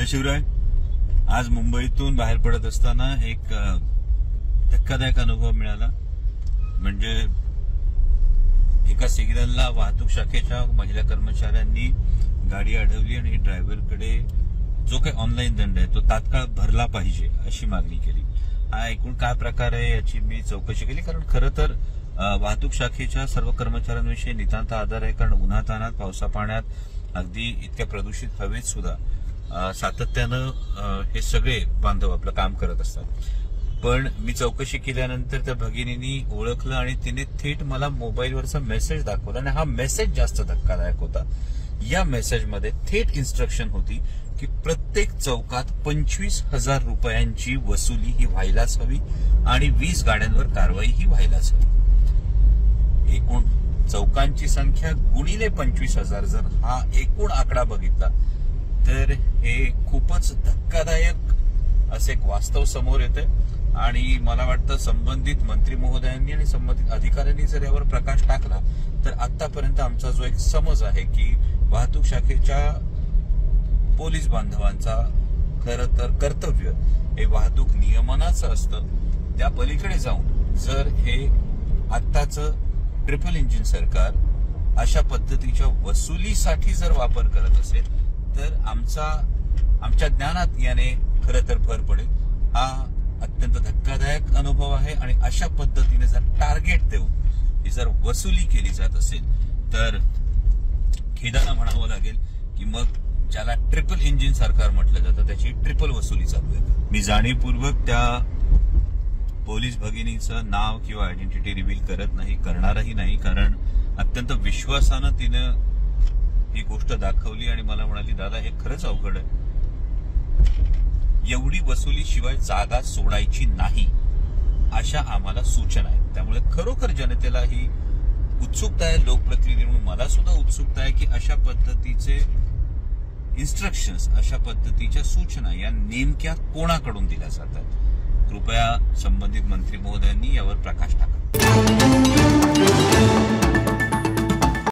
जय शिवराय। आज मुंबईतून बाहेर पडत असताना एक धक्कादायक अनुभव मिळाला। म्हणजे एका सिग्नलला वाहतूक शाखेच्या महिला कर्मचाऱ्यांनी गाडी अडवली आणि ड्रायव्हरकडे जो काही ऑनलाईन दंड आहे तो तात्काळ भरला पाहिजे अशी मागणी केली। हा एकूण काय प्रकार आहे याची मी चौकशी केली, कारण खरं तर वाहतूक शाखेच्या सर्व कर्मचाऱ्यांविषयी नितांत आदर आहे। कारण उन्हातान्हात पावसा पाण्यात अगदी इतक्या प्रदूषित हवेत सुद्धा सातत्यानं हे सगळे बांधव आपलं काम करत असतात। पण मी चौकशी केल्यानंतर त्या भगिनींनी ओळखलं आणि तिने थेट मला मोबाईलवरचा मेसेज दाखवला आणि हा मेसेज जास्त धक्कादायक होता। या मेसेजमध्ये थेट इन्स्ट्रक्शन होती की प्रत्येक चौकात 25,000 रुपयांची वसुली ही व्हायलाच हवी आणि 20 गाड्यांवर कारवाई ही व्हायलाच हवी। एकूण चौकांची संख्या गुणिले 25,000 जर हा एकूण आकडा बघितला तर हे खूपच धक्कादायक असे एक वास्तव समोर येते। आणि मला वाटतं संबंधित मंत्री महोदयांनी आणि संबंधित अधिकाऱ्यांनी जर यावर प्रकाश टाकला तर आतापर्यंत आमचा जो एक समज आहे की वाहतूक शाखेच्या पोलीस बांधवांचा खरं तर कर्तव्य हे वाहतूक नियमनाचं असतं। त्या पलीकडे जाऊन जर हे आत्ताचं ट्रिपल इंजिन सरकार अशा पद्धतीच्या वसुलीसाठी जर वापर करत असेल तर आमच्या ज्ञानात याने खरं तर भर पडेल। हा अत्यंत धक्कादायक अनुभव आहे आणि अशा पद्धतीने जर टार्गेट देऊन ही जर वसुली केली जात असेल तर खेदानं म्हणावं लागेल की मग ज्याला ट्रिपल इंजिन सरकार म्हटलं जातं त्याची ट्रिपल वसुली चालू आहे। मी जाणीवपूर्वक त्या पोलीस भगिनीचं नाव किंवा आयडेंटिटी रिव्हील करत नाही, करणारही नाही, कारण अत्यंत विश्वासानं तिनं ही गोष्ट दाखवली आणि मला म्हणाली, दादा हे खरंच अवघड आहे, एवढी वसुली शिवाय जागा सोडायची नाही अशा आम्हाला सूचना आहेत। त्यामुळे खरोखर जनतेला ही उत्सुकता आहे, लोकप्रतिनिधी म्हणून मला सुद्धा उत्सुकता आहे की अशा पद्धतीचे इन्स्ट्रक्शन्स, अशा पद्धतीच्या सूचना या नेमक्या कोणाकडून दिल्या जातात। कृपया संबंधित मंत्री महोदयांनी यावर प्रकाश टाका।